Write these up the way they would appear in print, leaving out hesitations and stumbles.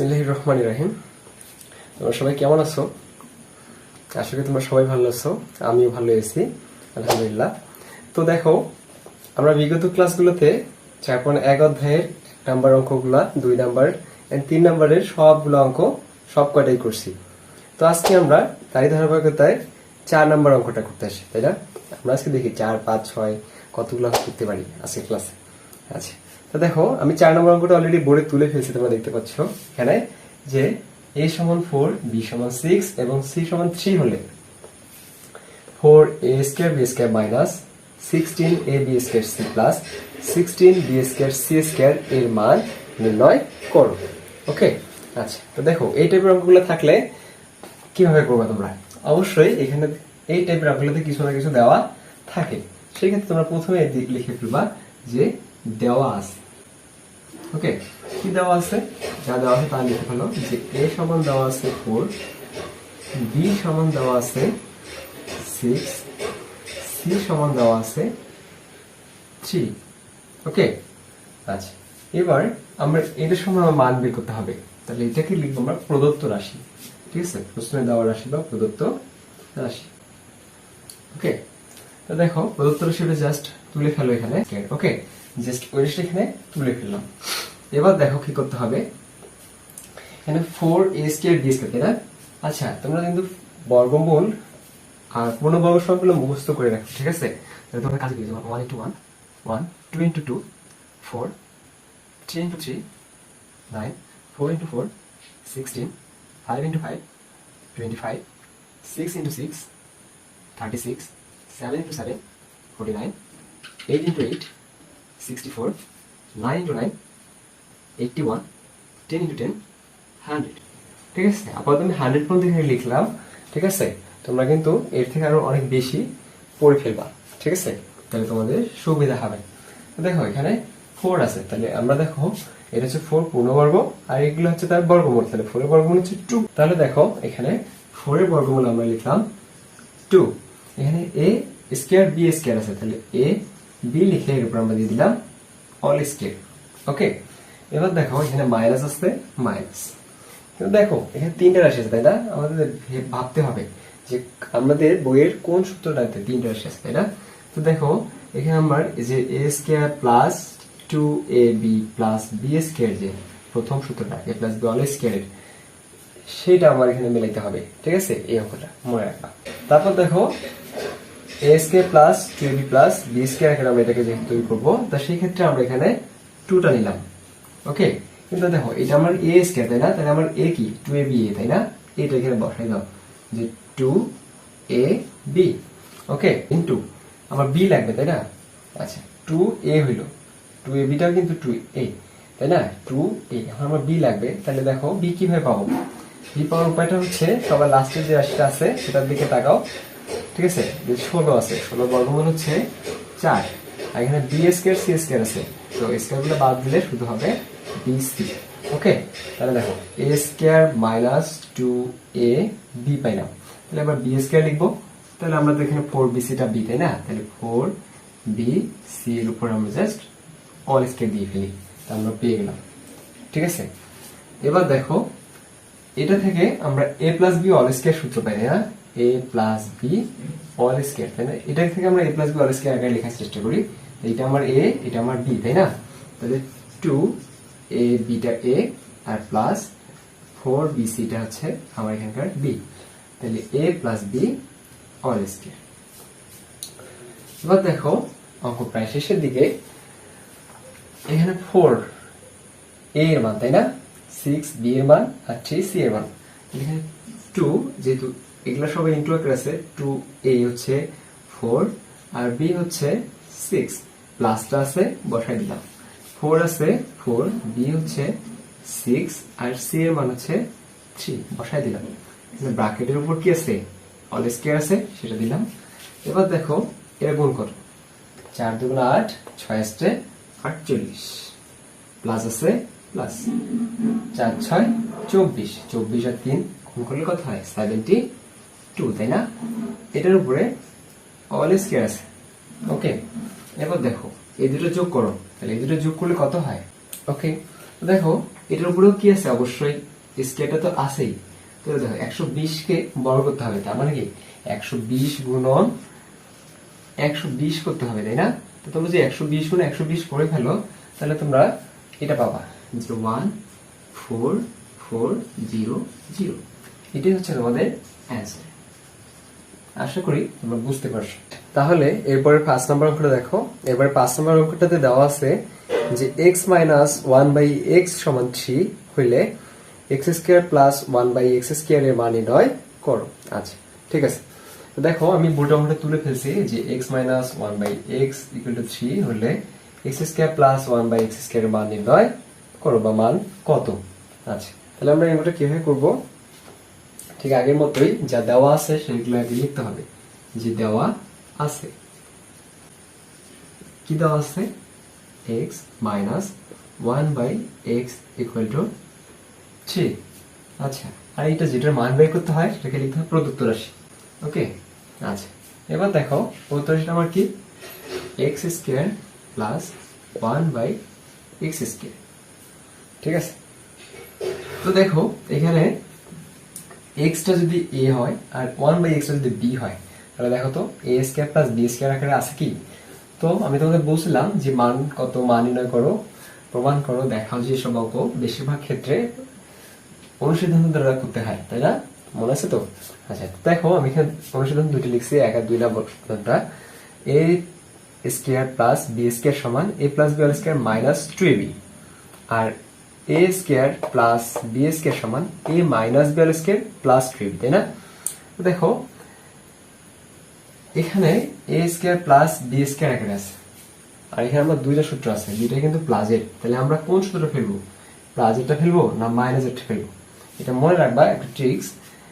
বিসমিল্লাহির রহমানির রহিম। তোমরা সবাই কেমন আছো? আশা করি তোমরা সবাই ভালো আছো, আমিও ভালো আছি আলহামদুলিল্লাহ। তো দেখো, আমরা বিগত ক্লাসগুলোতে 4.1 অধ্যায়ের 1 নাম্বার অঙ্কগুলা, 2 নাম্বার এন্ড 3 নাম্বারের সবগুলো অঙ্ক সব কয়টাই করছি। তো আজকে আমরা তারই ধারাবাহিকতায় 4 নাম্বার অঙ্কটা করতে আসি, তাই না? আমরা আজকে দেখি 4, 5, 6 কতগুলো করতে পারি আজকে ক্লাসে। আচ্ছা, তো দেখো আমি 4 নম্বর অঙ্কটা অলরেডি বোর্ডে তুলে ফেলছি, তোমরা দেখতে পাচ্ছ এখানে যে a সমান 4, b সমান 6 এবং c সমান 3 হলে 4a square b square minus 16ab square c plus 16b square c square এর মান নির্ণয় করো। ওকে, আচ্ছা, তো দেখো এই টাইপের অঙ্কগুলো থাকলে কিভাবে করবে তোমরা? অবশ্যই এখানে এই টাইপের অঙ্কগুলোতে কিছু না কিছু দেওয়া থাকে, সেই ক্ষেত্রে তোমরা প্রথমে লিখে ফেলবা যে দেওয়া আছে। ওকে, কি দেওয়া আছে? যা দেওয়া আছে তা লিখে ফেলো যে a সমান দেওয়া আছে 4, b সমান দেওয়া আছে 6, c সমান দেওয়া আছে 3। ওকে, আচ্ছা, এবার আমরা এটার সময় মান বের করতে হবে, তাহলে এটাকে লিখবো আমরা প্রদত্ত রাশি। ঠিক আছে, প্রশ্নে দেওয়া রাশি বা প্রদত্ত রাশি। ওকে, তো দেখো প্রদত্ত রাশিটা জাস্ট তুলে ফেলো এখানে। ওকে, জাস্ট ওই রাশিটা এখানে তুলে ফেললাম। এবার দেখো কি করতে হবে, এখানে 4a স্কয়ার b স্কয়ার, তাই না? আচ্ছা, তোমরা কিন্তু বর্গমূল আর পূর্ণবর্গ সবগুলো মুখস্থ করে রাখো, ঠিক আছে? তাহলে তোমরা কাজ করে যাও 1 into 1 1, 2 into 2 4, 3 into 3 9, 4 into 4 16, 5 into 5 25, 6 into 6 36, 7 into 7 49, 8 into 8 64, 9 into 9 81, 10 into 10 100। ঠিক আছে, আপাতত আমি 100 পর্যন্ত এখানে লিখলাম। ঠিক আছে, তোমরা কিন্তু এর থেকে আরো অনেক বেশি পড়ে ফেলবা। ঠিক আছে, তাহলে তোমাদের সুবিধা হবে। দেখো এখানে 4 আছে, তাহলে আমরা দেখো এটা হচ্ছে 4 পূর্ণবর্গ আর এগুলো হচ্ছে তার বর্গমূল, তাহলে 4 এর বর্গমূল হচ্ছে 2। তাহলে দেখো এখানে 4 এর বর্গমূল আমরা লিখলাম 2। এখানে a স্কয়ার b স্কয়ার আছে, তাহলে a b লিখে এর উপর আমরা দিয়ে দিলাম অল স্কয়ার। ওকে, এবার দেখো এখানে মাইনাস আছে, মাইনাস। কিন্তু দেখো এখানে 3টা রাশি আছে, তাই না? আমাদের ভাবতে হবে যে আমাদের বইয়ের কোন সূত্রটাতে 3টা রাশি আছে, তাই না? তো দেখো এখানে আমার যে a square plus 2ab plus b square, যে প্রথম সূত্রটা a plus b all square, সেটা আমার এখানে মিলাইতে হবে। ঠিক আছে, এই অঙ্কটা মনে রাখবা। তারপর দেখো a square plus 2ab plus b square, এখানে আমরা এটাকে যেহেতু তৈরি করবো, তা সেই ক্ষেত্রে আমরা এখানে 2টা নিলাম। ওকে, কিন্তু দেখো এটা আমার a স্কয়ার, তাই না? তাহলে আমার a কি 2ab, তাই না? এটা এখানে বসাই দাও যে 2ab। ওকে, ইনটু আমার b লাগবে, তাই না? আচ্ছা, 2a হইলো, 2ab টাও কিন্তু 2a, তাই না? 2a, এখন আমার b লাগবে, তাহলে দেখো b কিভাবে পাবো? b পাওয়ার উপায়টা হচ্ছে সবার লাস্টের যে রাশিটা আছে সেটার দিকে তাকাও। ঠিক আছে, যে 16 আছে, 16 বর্গমূল হচ্ছে 4, আর এখানে b স্কয়ার c স্কয়ার আছে, তো স্কয়ার গুলো বাদ দিলে শুধু হবে bc। ওকে, তাহলে দেখো a স্কয়ার মাইনাস 2ab পাইলাম, তাহলে আবার b স্কয়ার লিখবো। তাহলে আমরা তো এখানে 4bc টা b, তাই না? তাহলে 4bc এর উপর আমরা জাস্ট অল স্কয়ার দিয়ে ফেলি, তাহলে আমরা পেয়ে গেলাম। ঠিক আছে, এবার দেখো এটা থেকে আমরা a plus b all square সূত্র পাই, তাই না? a plus b all square, তাই না? এটা থেকে আমরা a plus b all square আগে লেখার চেষ্টা করি। এটা আমার a, এটা আমার b, তাই না? তাহলে 2ab টা a আর প্লাস 4bc টা হচ্ছে আমার এখানকার b, তাহলে a plus b all square. এবার দেখো অঙ্ক প্রায় শেষের দিকে, এখানে 4 a এর মান, তাই না? 6b এর মান আর 3c এর মান। এখানে 2, যেহেতু এগুলা সবাই ইনটু আকারে আছে, 2a হচ্ছে 4 আর b হচ্ছে 6, প্লাসটা আছে বসাই দিলাম। 4 আছে 4, b হচ্ছে 6 আর c এর মান হচ্ছে 3, বসাই দিলাম। এখানে ব্র্যাকেটের উপর কি আছে? অল স্কয়ার আছে, সেটা দিলাম। এবার দেখো এটা গুণ করো, 4 দুগুণ 8, 6 আসছে 48, প্লাস আছে প্লাস 4 6 24, 24 আর 3 গুণ করলে কত হয়? 72, তাই না? এটার উপরে অল স্কয়ার আছে। ওকে, এবার দেখো এই দুটো যোগ করো, তাহলে এই দুটো যোগ করলে কত হয়? ওকে, দেখো এটার উপরেও কি আছে? অবশ্যই স্কয়ারটা তো আছেই, তো দেখো 120 কে বড় করতে হবে, তার মানে কি 120 গুণন 120 করতে হবে, তাই না? তো তোমরা যে 120 গুণ 120 করে ফেলো, তাহলে তোমরা এটা পাবা 01440 এটাই হচ্ছে তোমাদের অ্যান্সার। আশা করি তোমরা বুঝতে পারছো। তাহলে এরপরে 5 নম্বর অঙ্কটা দেখো। এবার 5 নম্বর অঙ্কটাতে দেওয়া আছে যে x মাইনাস 1/x সমান 3 হইলে x square plus 1/x square এর মান নির্ণয় করো। আচ্ছা, ঠিক আছে। তো দেখো আমি বোর্ডে অঙ্কটা তুলে ফেলছি যে x minus 1/x equal to 3 হলে x square plus 1/x square এর মান নির্ণয় করো বা মান কত। আচ্ছা, তাহলে আমরা অঙ্কটা কিভাবে করব? ঠিক আগের মতোই যা দেওয়া আছে সেগুলো আগে লিখতে হবে। যে দেওয়া আছে, কি দেওয়া আছে? x minus 1/x equal to 3। আচ্ছা, আর এটা যেটার মান বের করতে হয় সেটাকে লিখতে হবে প্রদত্ত রাশি। ওকে, আচ্ছা এবার দেখো প্রদত্ত রাশিটা আমার কি? x square plus 1/x square. ঠিক আছে, তো দেখো এখানে x টা যদি a হয় আর 1/x টা যদি b হয়, তাহলে দেখো তো a square plus b square আকারে আছে কি? তো আমি তোমাদের বলছিলাম যে মান কত, মান নির্ণয় করো, প্রমাণ করো, দেখাও যে সব অঙ্ক বেশিরভাগ ক্ষেত্রে অনুসিদ্ধান্ত দ্বারা করতে হয়, তাই না? মনে আছে তো? আচ্ছা দেখো আমি এখানে অনুসিদ্ধান্ত দুইটা লিখছি, 1 আর 2 নাম্বারটা। a square plus b square সমান a plus b whole square minus 2ab, আর a square plus b square সমান a মাইনাস b whole square plus 3ab, তাই না? তো দেখো এখানে a square plus b square আকারে আছে, আর এখানে আমরা দুইটা সূত্র আছে, দুইটা কিন্তু প্লাসের। তাহলে আমরা কোন সূত্রটা ফেলবো? প্লাসেরটা ফেলবো না মাইনাসেরটা ফেলবো? এটা মনে রাখবা একটা ট্রিক্স।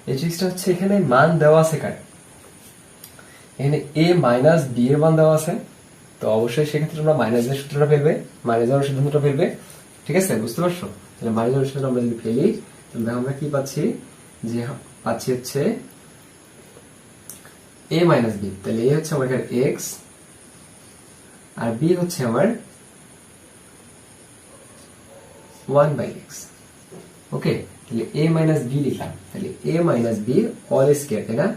এই ট্রিক্সটা হচ্ছে এখানে মান দেওয়া আছে কার? এখানে a মাইনাস b এর মান দেওয়া আছে, তো অবশ্যই সেক্ষেত্রে তোমরা মাইনাসের সূত্রটা ফেলবে, মাইনাসের সিদ্ধান্তটা ফেলবে। ঠিক আছে, বুঝতে পারছো? তাহলে মাইনাসের সূত্র আমরা যদি ফেলি তাহলে আমরা কি পাচ্ছি? যে পাচ্ছি হচ্ছে a মাইনাস b। তাহলে a হচ্ছে আমার এখানে x আর b হচ্ছে আমার 1/x। ওকে, তাহলে a মাইনাস b লিখলাম, তাহলে a মাইনাস b অল স্কয়ার, তাই না?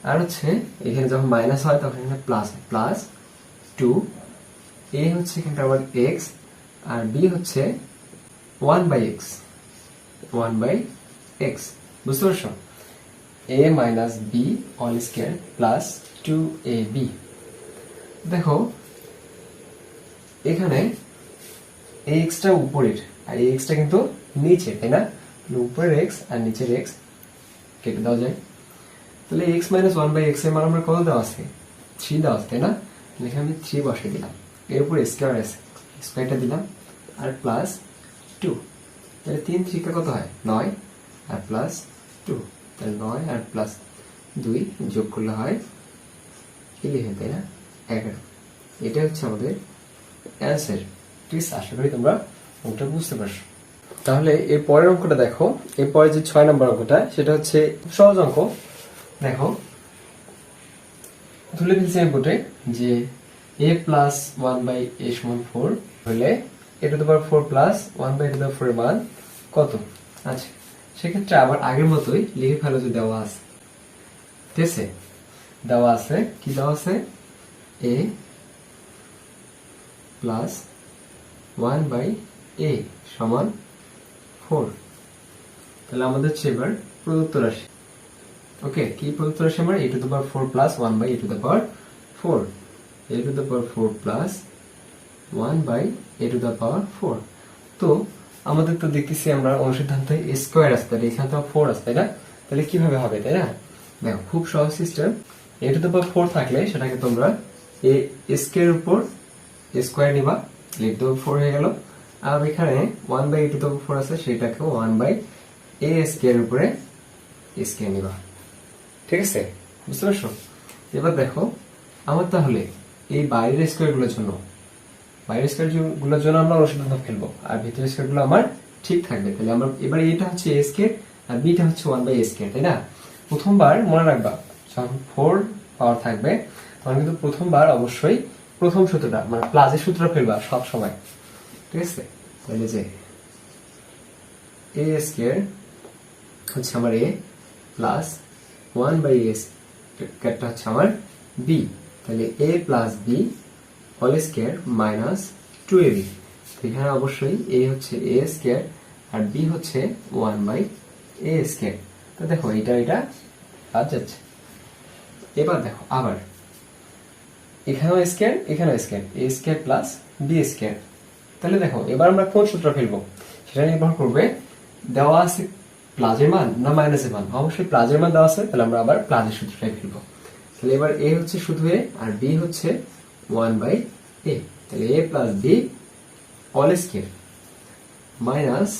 আর হচ্ছে এখানে যখন মাইনাস হয় তখন এখানে প্লাস, প্লাস 2, a হচ্ছে এখানটা আমার x আর b হচ্ছে 1/x, 1/x। বুঝতে পারছো? a মাইনাস b all square plus 2ab। দেখো এখানে x টা উপরের আর x টা কিন্তু নিচে, তাই না? উপরের x আর নিচের x কেটে দেওয়া যায়। তাহলে x মাইনাস 1/x এর মান আমরা কত দেওয়া আছে? 3 দেওয়া আছে, তাই না? এখানে আমি 3 বসিয়ে দিলাম, এর উপর স্কয়ার আছে, স্কয়ারটা দিলাম আর প্লাস 2। তাহলে 3 3 কত হয়? 9 আর প্লাস 2, তাহলে 9 আর প্লাস 2 যোগ করলে হয় 11, তাই না? 11। এটা হচ্ছে আমাদের অ্যান্সার। ঠিক আছে, আশা করি তোমরা অঙ্কটা বুঝতে পারছো। তাহলে এর পরের অঙ্কটা দেখো। এরপরে যে 6 নম্বর অঙ্কটা সেটা হচ্ছে সহজ অঙ্ক। দেখো তুলে ফেলছি আমি বোর্ডে যে a প্লাস 1/a সমান 4 হলে a to the power 4 plus 1/a to the 4 এর মান কত? আচ্ছা, সেক্ষেত্রে আবার আগের মতোই লিখে ফেলো যে দেওয়া আছে। ঠিক আছে, দেওয়া আছে, কি দেওয়া আছে? a প্লাস 1/a সমান 4। তাহলে আমাদের হচ্ছে এবার প্রদত্ত রাশি। ওকে, কি প্রদত্ত রাশি আমার? a to the power 4 plus 1/a to the power 4, a to the power 4 plus 1/a to the power 4। তো আমাদের তো দেখতেছি আমরা অনুসিদ্ধান্তে স্কয়ার আসতে, তাহলে এখানে তো 4 আসতে, তাই না? তাহলে কিভাবে হবে, তাই না? দেখো খুব সহজ system. a to the power 4 থাকলে সেটাকে তোমরা a স্কয়ার উপর স্কয়ার নিবা, লিখতে 4 হয়ে গেল। আর এখানে 1/a টু দ্য পাওয়ার 4 আছে, সেটাকে 1/a স্কয়ার উপরে স্কয়ার নিবা। ঠিক আছে, বুঝতে পারছো? এবার দেখো আমার তাহলে এই বাইরের স্কয়ার গুলোর জন্য, বাইরের স্কয়ার গুলোর জন্য আমরা অনুসিদ্ধান্ত ফেলবো আর ভিতরের স্কয়ার গুলো আমার ঠিক থাকবে। তাহলে আমরা এবার এটা হচ্ছে a স্কয়ার আর b টা হচ্ছে 1/a স্কয়ার, তাই না? প্রথমবার মনে রাখবা যখন 4 পাওয়ার থাকবে তখন কিন্তু প্রথমবার অবশ্যই প্রথম সূত্রটা মানে প্লাসের সূত্রটা ফেলবা সব সময়। ঠিক আছে, তাহলে যে এ স্কয়ার হচ্ছে আমার এ প্লাস 1/a স্কয়ারটা হচ্ছে আমার বি, তাহলে A plus B whole square minus 2ab। এখানে অবশ্যই এ হচ্ছে এ স্কয়ার আর বি হচ্ছে 1/a স্কয়ার। তো দেখো এটা বাদ যাচ্ছে। এবার দেখো আবার এখানেও স্কয়ার এখানেও স্কয়ার, এ স্কয়ার প্লাস বি স্কয়ার। তাহলে দেখো এবার আমরা কোন সূত্র ফেলবো সেটা নির্ভর করবে দেওয়া আছে প্লাসের মান না মাইনাসের মান। অবশ্যই প্লাসের মান দেওয়া আছে, তাহলে আমরা আবার প্লাসের সূত্রটাই ফেলবো। তাহলে এবার এ হচ্ছে শুধু এ আর বি হচ্ছে 1/a, তাহলে A plus B whole square minus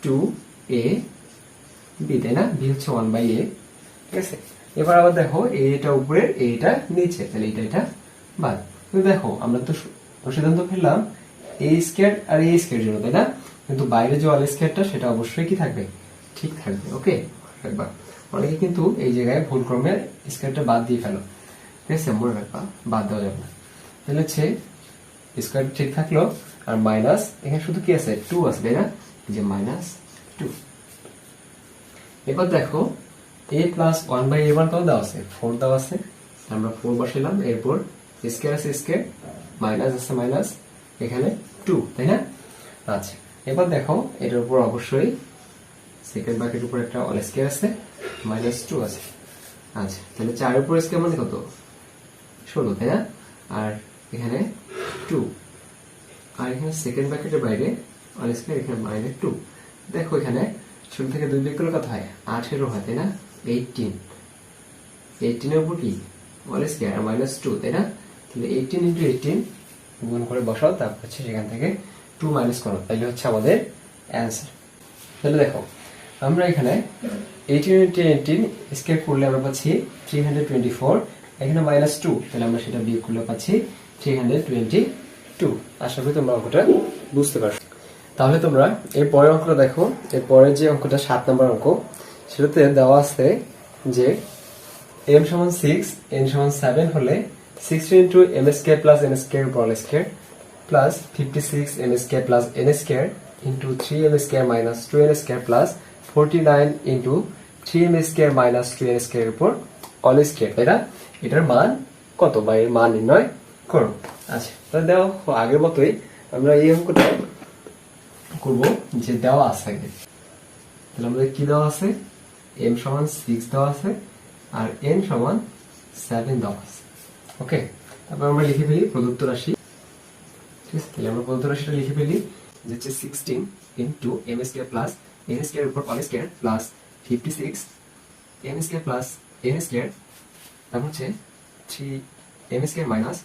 2a B, তাই না? বি হচ্ছে 1/a, ঠিক আছে। এবার আবার দেখো এটা উপরে এটা নিচে, তাহলে এটা বাদ। কিন্তু দেখো আমরা তো সিদ্ধান্ত ফেললাম এ স্কয়ার আর এ স্কয়ার জন্য, তাই না? কিন্তু বাইরে যে অল স্কয়ারটা সেটা অবশ্যই কি থাকবে, ঠিক থাকবে। ওকে, একবার অনেকে কিন্তু এই জায়গায় ভুল ক্রমে স্কয়ারটা বাদ দিয়ে ফেলো, ঠিক আছে? মনে রাখবা বাদ দেওয়া যাবে না। তাহলে হচ্ছে স্কয়ার ঠিক থাকলো আর মাইনাস এখানে শুধু কি আছে 2 আছে, তাই না? যে মাইনাস 2। এবার দেখো a প্লাস 1/a মান কত দেওয়া আছে, 4 দেওয়া আছে, আমরা 4 বসাইলাম। এরপর স্কয়ার আছে স্কয়ার, মাইনাস আছে মাইনাস, এখানে 2, তাই না? আচ্ছা এবার দেখো এটার উপর অবশ্যই সেকেন্ড ব্র্যাকেটের উপর একটা অল স্কয়ার আছে, মাইনাস 2 আছে। আচ্ছা তাহলে 4 এর উপর স্কয়ার মানে কত, 16, তাই না? আর এখানে 2, আর এখানে সেকেন্ড ব্র্যাকেটের বাইরে অল স্কয়ার, এখানে মাইনাস 2। দেখো এখানে শুরু থেকে 2 বিয়োগ করলে কত হয়, 18 হয়, তাই না? 18 এর উপর কি অল স্কয়ার আর মাইনাস 2, তাই না? তাহলে 18 × 18 গুণ করে বসাও, তারপর হচ্ছে সেখান থেকে 2 মাইনাস করো, তাহলে হচ্ছে আমাদের অ্যান্সার। তাহলে দেখো আমরা এখানে 18 × 18 স্কয়ার করলে আমরা পাচ্ছি 324, এখানে মাইনাস 2, তাহলে আমরা সেটা বিয়োগ করলে পাচ্ছি 322। আশা করি তোমরা অঙ্কটা বুঝতে পারছো। তাহলে তোমরা এর পরের অঙ্কটা দেখো। এর পরের যে অঙ্কটা 7 নম্বর অঙ্ক, সেটাতে দেওয়া আছে যে m সমান 6 n সমান 7 হলে 16 × m square plus n square উপর all square plus 56 m square plus n square into 3m square minus 2n square plus 49 into 3m square minus 2n square উপর অল স্কয়ার, তাই না? এটার মান কত বা এর মান নির্ণয় করো। আচ্ছা তাহলে দেখো আগের মতোই আমরা এই অঙ্কটা করব যে দেওয়া আছে। তাহলে আমাদের কি দেওয়া আছে, m সমান 6 দেওয়া আছে আর n সমান 7 দেওয়া আছে। ওকে, তারপর আমরা লিখে ফেলি প্রদত্ত রাশি। ঠিক আছে, তাহলে আমরা প্রদত্ত রাশিটা লিখে ফেলি যে হচ্ছে 16 into m square plus n square উপর all square plus 56 m square plus n square, তারপর হচ্ছে 3m square minus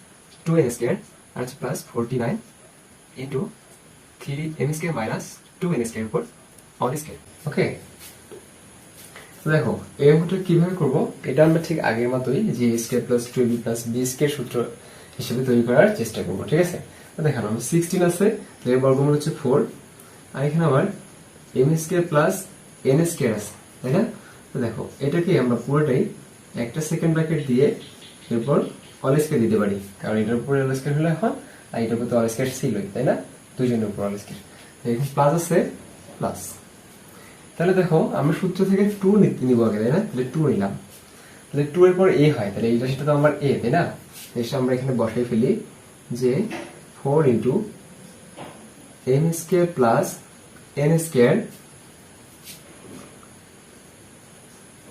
2n square আর হচ্ছে plus 49 into 3m square minus 2n square উপর অল স্কয়ার। ওকে, দেখো এই অঙ্কটা কিভাবে করব, এটা আমরা ঠিক আগের মতোই যে a square plus 2ab plus b square সূত্র হিসেবে তৈরি করার চেষ্টা করব। ঠিক আছে, দেখেন আমার 16 আছে, এর বর্গমূল হচ্ছে 4, আর এখানে আমার m square plus n square আছে, তাই না? তো দেখো এটাকে আমরা পুরোটাই একটা সেকেন্ড ব্র্যাকেট দিয়ে এরপর অল স্কয়ার দিতে পারি, কারণ এটার উপরে অল স্কয়ার হলে হয় আর এটার উপরে তো অল স্কয়ার ছিলই, তাই না? দুইজনের উপর অল স্কয়ার, এখানে প্লাস আছে প্লাস। তাহলে দেখো আমরা সূত্র থেকে 2 নিব আগে, তাই না? তাহলে 2 নিলাম, তাহলে 2 এর পর a হয়, তাহলে এই রাশিটা তো আমার a, তাই না? এটা আমরা এখানে বসাই ফেলি যে 4 into m square plus n square,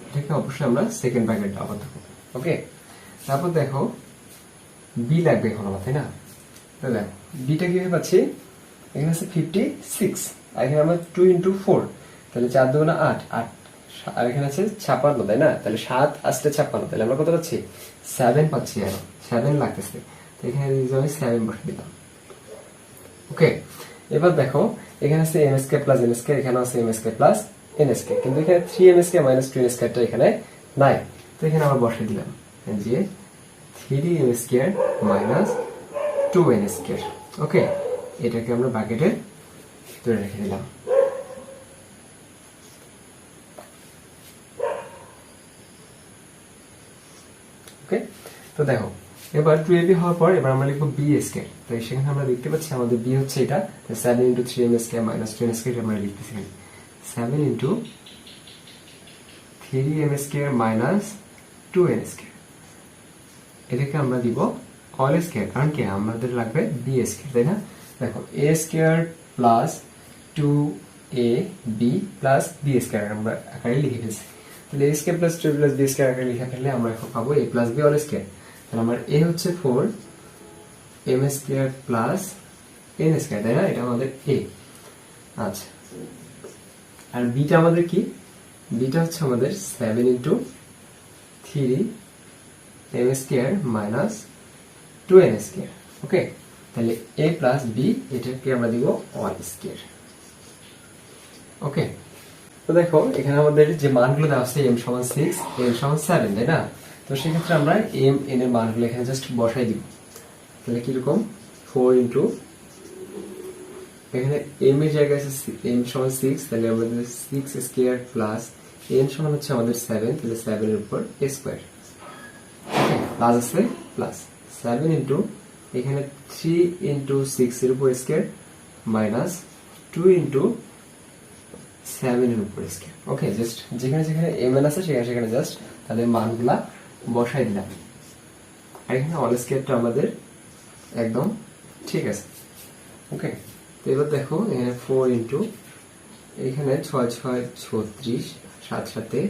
এটাকে অবশ্যই আমরা সেকেন্ড ব্র্যাকেট আবার দেখো। ওকে, তারপর দেখো b লাগবে এখন আমার, তাই না? তাহলে দেখো bটা কিভাবে পাচ্ছি, এখানে আছে 56 আর এখানে আমরা 2 ইন্টু 4, তাহলে 4 2 না 8, আর এখানে আছে 56, তাই না? তাহলে 7 আসলে 56, তাহলে আমরা কত পাচ্ছি, 7 পাচ্ছি। আর 7 লাগতেছে, তো এখানে আমি 7 বসে দিলাম। ওকে, এবার দেখো এখানে আছে m square plus n square, এখানে আছে m square plus n square, কিন্তু এখানে 3m স্কয়ার মাইনাস 2n স্কয়ারটা এখানে নাই, তো এখানে আমরা বসে দিলাম যে 3m square minus 2n square. ওকে, এটাকে আমরা ব্র্যাকেটে ধরে রেখে দিলাম। ওকে, তো দেখো এবার 2ab হওয়ার পর এবার আমরা লিখবো b স্কয়ার। তো সেখানে আমরা দেখতে পাচ্ছি আমাদের b হচ্ছে এটা 7 × 3m square minus 2n square, আমরা লিখতেছি। 7 into 3m square minus 2n square, এটাকে আমরা দিব অল স্কয়ার, কারণ কি আমাদের লাগবে বি স্কয়ার, তাই না? দেখো a square plus 2ab plus b square আমরা আকারে লিখে ফেলছি। তাহলে a square plus 2 plus b square আকারে লিখে ফেললে আমরা এখন পাবো a plus b all square. তাহলে আমার a হচ্ছে 4m square plus n square, তাই না? এটা আমাদের a। আচ্ছা, আর বিটা আমাদের কি? বিটা হচ্ছে আমাদের 7 into 3m square minus 2n square. Okay, তাহলে a প্লাস বি এটাকে আমরা দিব অল স্কয়ার। ওকে, তো দেখো এখানে আমাদের যে মানগুলো দেওয়া আছে m সমান 6, n সমান 7, তাই না? তো সেক্ষেত্রে আমরা m n এর মানগুলো এখানে জাস্ট বসাই দিব। তাহলে কিরকম 4 ইন্টু, এখানে m এর জায়গায় আছে m সমান 6, তাহলে আমাদের 6 স্কয়ার প্লাস n সমান হচ্ছে আমাদের 7, তাহলে 7 এর উপর a স্কয়ার। ওকে, প্লাস আছে প্লাস 7 ইন্টু এখানে 3 ইন্টু 6 এর উপর স্কয়ার মাইনাস 2 ইন্টু 7 এর উপর স্কয়ার। ওকে, জাস্ট যেখানে যেখানে m n আছে সেখানে সেখানে জাস্ট তাদের মানগুলা বসাই দিলাম। আর এখানে অল স্কয়ারটা আমাদের একদম ঠিক আছে। ওকে, তো এবার দেখো এখানে 4 ইন্টু এখানে 6 6 36 7 7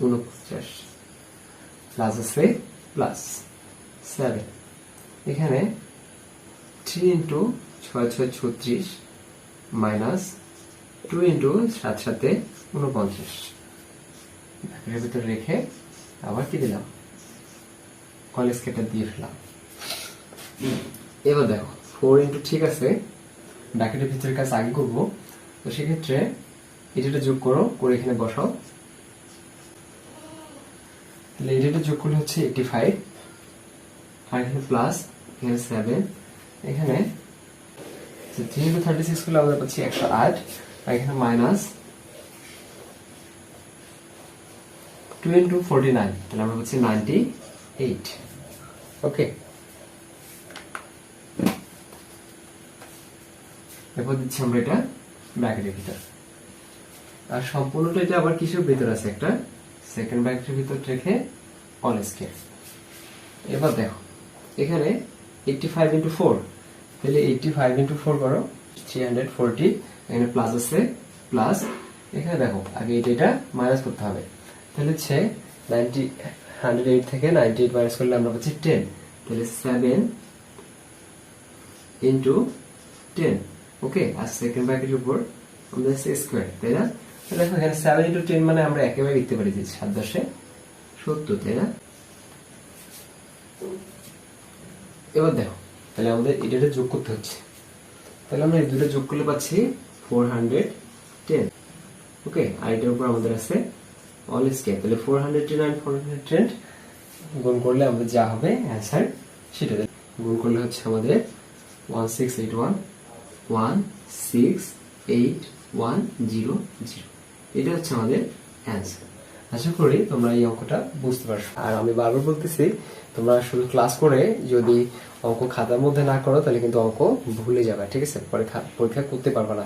49 প্লাস আছে প্লাস 7, এখানে 3 ইন্টু 6 6 36 মাইনাস 2 ইন্টু 7 7 49 এর ভিতরে রেখে আবার কি দিলাম অল স্কয়ারটা দিয়ে ফেললাম। এবার দেখো 4 ইন্টু, ঠিক আছে ব্র্যাকেটের ভিতরে কাজ আগে করবো, তো সেক্ষেত্রে এটা যোগ করো, করে এখানে বসাও। তাহলে এটা যোগ করলে হচ্ছে 85, আর এখানে প্লাস এখানে 7, এখানে 3 ইন্টু 36 করলে আমরা পাচ্ছি 108, আর এখানে মাইনাস 2 ইন্টু 49, তাহলে আমরা পাচ্ছি 98। ওকে, এরপর দিচ্ছি আমরা এটা ব্র্যাকেটের ভিতর, আর সম্পূর্ণটা এটা আবার কিসের ভিতর আছে, একটা সেকেন্ড ব্র্যাকেটের ভিতর রেখে অল স্কয়ার। এবার দেখো এখানে 85 ইন্টু 4, তাহলে 85 ইন্টু 4 করো 340, এখানে প্লাস আছে প্লাস, এখানে দেখো আগে এটা মাইনাস করতে হবে, তাহলে হচ্ছে 108 থেকে 98 মাইনাস করলে আমরা পাচ্ছি 10, তাহলে 7 ইন্টু 10। ওকে, আর সেকেন্ড ব্র্যাকেটের উপর আমাদের স্কয়ার, তাই না? তাহলে দেখো এখানে 7 ইন্টু 10 মানে আমরা একেবারে লিখতে পারি যে 7 10 70, তাই না? এবার দেখো তাহলে আমাদের এটা যোগ করতে হচ্ছে, তাহলে আমরা এই দুটো যোগ করলে পাচ্ছি 410। ওকে, আর এটার উপর আমাদের আছে অল স্কয়ার, তাহলে 410 আর 410 গুণ করলে আমাদের যা হবে অ্যান্সার সেটা গুণ করলে হচ্ছে আমাদের 168116810, এটা হচ্ছে আমাদের অ্যান্সার। আশা করি তোমরা এই অঙ্কটা বুঝতে পারছো। আর আমি বারবার বলতেছি তোমরা শুধু ক্লাস করে যদি অঙ্ক খাতার মধ্যে না করো তাহলে কিন্তু অঙ্ক ভুলে যাবে, ঠিক আছে? পরীক্ষা করতে পারবে না,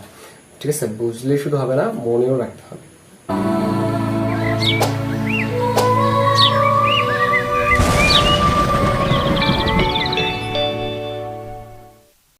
ঠিক আছে? বুঝলে শুধু হবে না, মনেও রাখতে হবে।